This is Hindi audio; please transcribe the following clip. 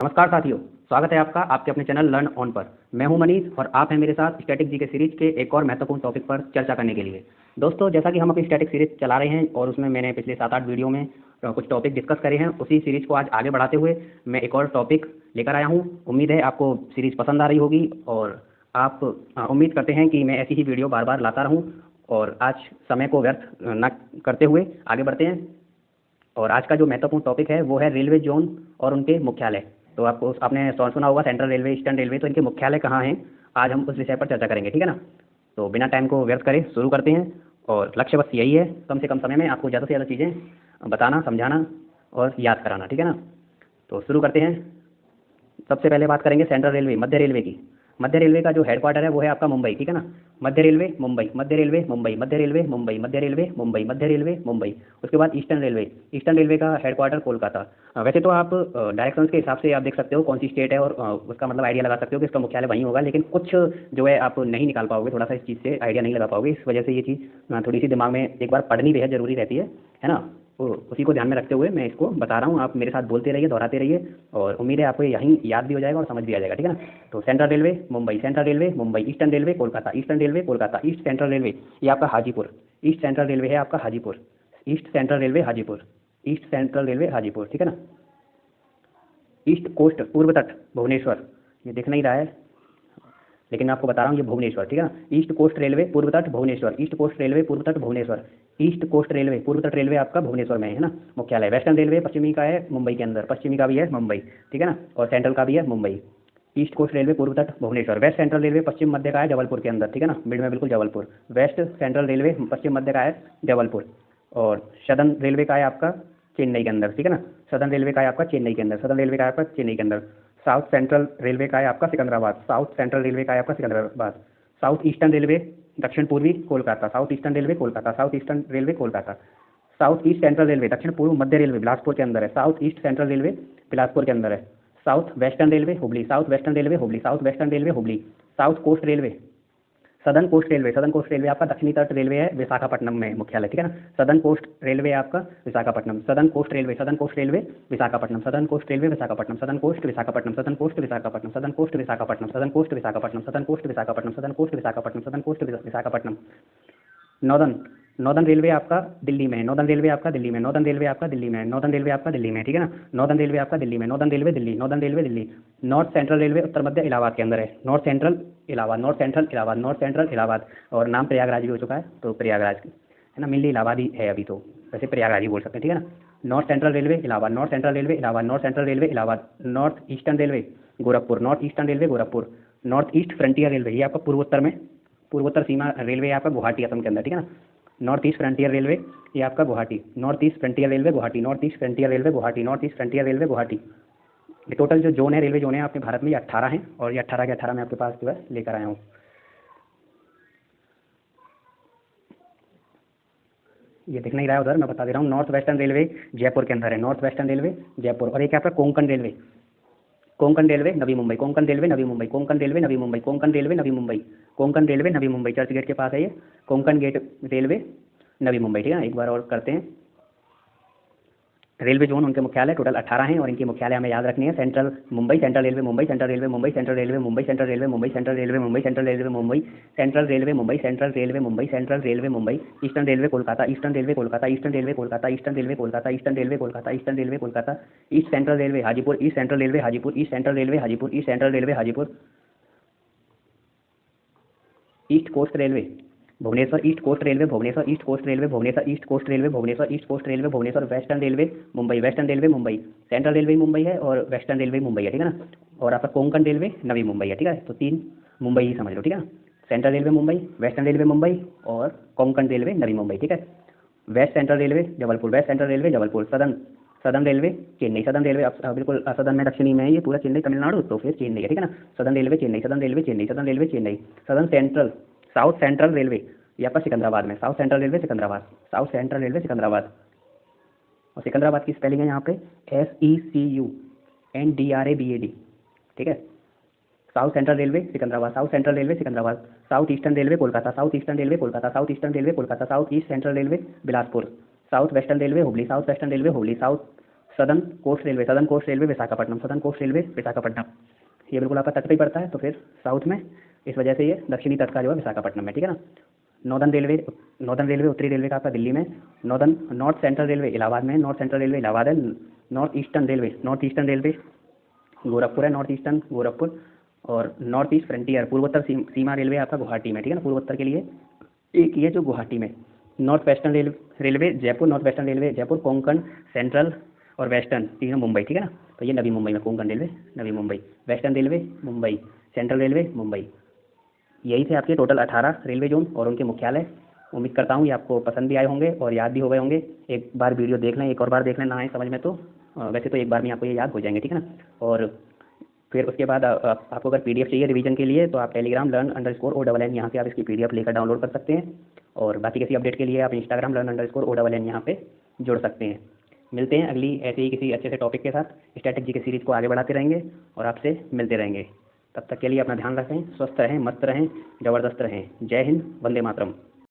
नमस्कार साथियों, स्वागत है आपका आपके अपने चैनल लर्न ऑन पर। मैं हूं मनीष और आप हैं मेरे साथ स्टैटिक जीके सीरीज के एक और महत्वपूर्ण टॉपिक पर चर्चा करने के लिए। दोस्तों, जैसा कि हम अपनी स्टैटिक सीरीज चला रहे हैं और उसमें मैंने पिछले 7-8 वीडियो में कुछ टॉपिक डिस्कस करे हैं, उसी सीरीज को आज आगे बढ़ाते हुए मैं एक और टॉपिक लेकर आया हूँ। उम्मीद है आपको सीरीज पसंद आ रही होगी और आप उम्मीद करते हैं कि मैं ऐसी ही वीडियो बार बार लाता रहूँ। और आज समय को व्यर्थ न करते हुए आगे बढ़ते हैं। और आज का जो महत्वपूर्ण टॉपिक है वो है रेलवे जोन और उनके मुख्यालय। तो आपने सुना होगा सेंट्रल रेलवे, ईस्टर्न रेलवे, तो इनके मुख्यालय कहाँ हैं, आज हम उस विषय पर चर्चा करेंगे, ठीक है ना। तो बिना टाइम को व्यर्थ करें शुरू करते हैं। और लक्ष्य बस यही है, कम से कम समय में आपको ज़्यादा से ज़्यादा चीज़ें बताना, समझाना और याद कराना, ठीक है ना। तो शुरू करते हैं। सबसे पहले बात करेंगे सेंट्रल रेलवे, मध्य रेलवे की। मध्य रेलवे का जो हेडक्वार्टर है वो है आपका मुंबई, ठीक है ना। मध्य रेलवे मुंबई, मध्य रेलवे मुंबई, मध्य रेलवे मुंबई, मध्य रेलवे मुंबई, मध्य रेलवे मुंबई। उसके बाद ईस्टर्न रेलवे, ईस्टर्न रेलवे का हेडक्वार्टर कोलकाता। वैसे तो आप डायरेक्शंस के हिसाब से आप देख सकते हो कौन सी स्टेट है और उसका मतलब आइडिया लगा सकते हो कि इसका मुख्यालय वहीं होगा, लेकिन कुछ जो है आप नहीं निकाल पाओगे, थोड़ा सा इस चीज़ से आइडिया नहीं लगा पाओगे। इस वजह से ये चीज़ थोड़ी सी दिमाग में एक बार पढ़नी बेहद जरूरी रहती है ना। तो उसी को ध्यान में रखते हुए मैं इसको बता रहा हूँ, आप मेरे साथ बोलते रहिए, दोहराते रहिए और उम्मीद है आपको यहीं याद भी हो जाएगा और समझ भी आ जाएगा, ठीक है ना। तो central railway Mumbai, central railway Mumbai, eastern railway Kolkata, eastern railway Kolkata, east central railway ये आपका हाजीपुर, ईस्ट सेंट्रल रेलवे है आपका Hajipur, east central railway Hajipur, east central railway Hajipur, ठीक है ना। ईस्ट कोस्ट पूर्व तट भुवनेश्वर, ये दिख नहीं रहा है लेकिन मैं आपको बता रहा हूँ, ये भुवनेश्वर, ठीक है ना। ईस्ट कोस्ट रेलवे पूर्व तट भुवनेश्वर, ईस्ट कोस्ट रेलवे पूर्व तट भुवनेश्वर, ईस्ट कोस्ट रेलवे पूर्व तट रेलवे आपका भुवनेश्वर में है ना मुख्यालय। वेस्टर्न रेलवे पश्चिमी का है मुंबई के अंदर, पश्चिमी का भी है मुंबई, ठीक है ना, और सेंट्रल का भी है मुंबई। ईस्ट कोस्ट रेलवे पूर्व तट भुवनेश्वर। वेस्ट सेंट्रल रेलवे पश्चिम मध्य का है जबलपुर के अंदर, ठीक है ना, मिड में बिल्कुल जबलपुर। वेस्ट सेंट्रल रेलवे पश्चिम मध्य का है जबलपुर। और सदर्न रेलवे का है आपका चेन्नई के अंदर, ठीक है ना। सदर्न रेलवे का है आपका चेन्नई के अंदर, सदर्न रेलवे का है आपका चेन्नई के अंदर। साउथ सेंट्रल रेलवे का है आपका सिकंदराबाद, साउथ सेंट्रल रेलवे का है आपका सिकंदराबाद। साउथ ईस्टर्न रेलवे दक्षिण पूर्वी Kolkata, south eastern railway Kolkata, south eastern railway Kolkata. South east central railway दक्षिण पूर्व मध्य रेलवे बिलासपुर के अंदर है, south east central railway Bilaspur के अंदर है। South western railway Hubli, south western railway Hubli, south western railway Hubli. South coast railway, southern coast railway, southern coast railway आपका दक्षिणी तट रेलवे है, विशाखापट्टनम में मुख्यालय, ठीक है ना। सदर्न कोस्ट रेलवे आपका Visakhapatnam, southern coast railway, southern coast railway Visakhapatnam, southern coast railway Visakhapatnam, southern coast Visakhapatnam, southern coast Visakhapatnam, southern coast Visakhapatnam, southern coast Visakhapatnam, southern coast Visakhapatnam, southern coast Visakhapatnam, southern coast Visakhapatnam. Northern, northern railway आपका दिल्ली में, नॉर्दर्न रेलवे आपका दिल्ली में, नॉर्दर्न रेलवे आपका दिल्ली में, नॉर्दर्न रेलवे आपका दिल्ली में, ठीक है ना। नॉर्दर्न रेलवे आपका दिल्ली में, northern railway Delhi, northern railway Delhi. North central railway उत्तर मध्य इलाहाबाद के अंदर है, north central Allahabad, north central Allahabad, north central Allahabad. और नाम प्रयागराज भी हो चुका है, तो प्रयागराज है ना, मेनली इलाहाबाद ही है अभी, तो वैसे प्रयागराज ही बोल सकते हैं, ठीक है ना। North central railway Allahabad, north central railway Allahabad, north central railway Allahabad. North eastern railway Gorakhpur, north eastern railway Gorakhpur. North east frontier railway ये आपका पूर्वोत्तर में, पूर्वोत्तर सीमा रेलवे है आपका गुवाहाटी असम के अंदर, ठीक है ना। नॉर्थ ईस्ट फ्रंटियर रेलवे ये आपका Guwahati, north east frontier railway Guwahati, north east frontier railway Guwahati, north east frontier railway Guwahati. ये टोटल जो जोन है, रेलवे जोन है आपके भारत में, ये 18 हैं और ये 18 के 18 मैं आपके पास जो है लेकर आया हूँ। ये दिख नहीं रहा है उधर, मैं बता दे रहा हूँ। नॉर्थ वेस्टर्न रेलवे जयपुर के अंदर है, नॉर्थ वेस्टर्न रेलवे जयपुर। और एक आपका Konkan railway, Konkan railway Navi Mumbai, Konkan railway Navi Mumbai, Konkan railway Navi Mumbai, Konkan railway Navi Mumbai, Konkan railway Navi Mumbai, church gate के पास है ये, कोंकण गेट रेलवे नवी मुंबई, ठीक है ना। एक बार और करते हैं। रेलवे जोन उनके मुख्यालय टोटल 18 हैं और इनकी मुख्यालय हमें याद रखनी है। Central Mumbai, central railway Mumbai, central railway Mumbai, central railway Mumbai, central railway Mumbai, central railway Mumbai, central railway Mumbai, central railway Mumbai, central railway Mumbai, central railway Mumbai. Eastern railway Kolkata, eastern railway Kolkata, eastern railway Kolkata, eastern railway Kolkata, eastern railway Kolkata, eastern railway Kolkata. East central railway Hajipur, east central railway Hajipur, east central railway Hajipur, east central railway Hajipur. East coast railway Bhubaneswar, east coast railway Bhubaneswar, east coast railway Bhubaneswar, east coast railway Bhubaneswar, east coast railway Bhubaneswar. Western railway Mumbai, western railway Mumbai, central railway Mumbai है और वेस्टर्न रेलवे मुंबई है, ठीक है ना। और आपका कोंकण रेलवे नवी मुंबई है, ठीक है। तो 3 मुंबई ही समझ लो, ठीक है ना। Central railway Mumbai, western railway Mumbai और कोंकण रेलवे नवी मुंबई, ठीक है। West central railway Jabalpur, west central railway Jabalpur. Southern, southern railway Chennai, southern railway बिल्कुल सदर्न में दक्षिणी में है ये पूरा चेन्नई तमिलनाडु, तो फिर चेन्नई है, ठीक है ना। Southern railway Chennai, southern railway Chennai, southern railway Chennai. Southern central, south central railway ये आपका सिकंदराबाद में, south central railway Secunderabad, south central railway Secunderabad. और सिकंदराबाद की स्पेलिंग है यहाँ पे SECUNDRABAD, ठीक है। South central railway Secunderabad, south central railway Secunderabad. South eastern railway Kolkata, south eastern railway Kolkata, south eastern railway Kolkata. South east central railway Bilaspur. South western railway Hubli, south western railway Hubli. South southern coast railway Visakhapatnam, southern coast railway Visakhapatnam, ये बिल्कुल आपका तट पे ही पड़ता है, तो फिर साउथ में, इस वजह से ये दक्षिणी तट का जो है विशाखापट्टनम में, ठीक है ना। नॉर्दर्न रेलवे उत्तरी रेलवे का आपका दिल्ली में, नॉर्थ सेंट्रल रेलवे इलाहाबाद में, नॉर्थ ईस्टर्न रेलवे गोरखपुर है, नॉर्थ ईस्टर्न गोरखपुर, और नॉर्थ ईस्ट फ्रंटियर पूर्वोत्तर सीमा रेलवे आपका गुवाहाटी में, ठीक है ना, पूर्वोत्तर के लिए एक ये जो गुवाहाटी में। North western railway Jaipur, Konkan, central और वेस्टर्न तीनों मुंबई, ठीक है ना। तो ये नवी मुंबई में, Konkan railway Navi Mumbai, western railway Mumbai, central railway Mumbai. यही थे आपके टोटल 18 रेलवे जोन और उनके मुख्यालय। उम्मीद करता हूँ ये आपको पसंद भी आए होंगे और याद भी हो गए होंगे। एक बार वीडियो देख लें, एक और बार देख लें, ना आए समझ में तो वैसे तो एक बार में आपको ये याद हो जाएंगे, ठीक है ना। और फिर उसके बाद आपको अगर पीडीएफ चाहिए रिवीजन के लिए तो आप टेलीग्राम learn_ONN यहाँ से आप इसकी पीडीएफ लेकर डाउनलोड कर सकते हैं। और बाकी किसी अपडेट के लिए आप इंस्टाग्राम learn_ONN यहाँ पे जुड़ सकते हैं। मिलते हैं अगली ऐसे ही किसी अच्छे से टॉपिक के साथ। स्टैटिक जी के सीरीज़ को आगे बढ़ाते रहेंगे और आपसे मिलते रहेंगे। तब तक के लिए अपना ध्यान रखें, स्वस्थ रहें, मस्त रहें, ज़बरदस्त रहें। जय हिंद, वंदे मातरम।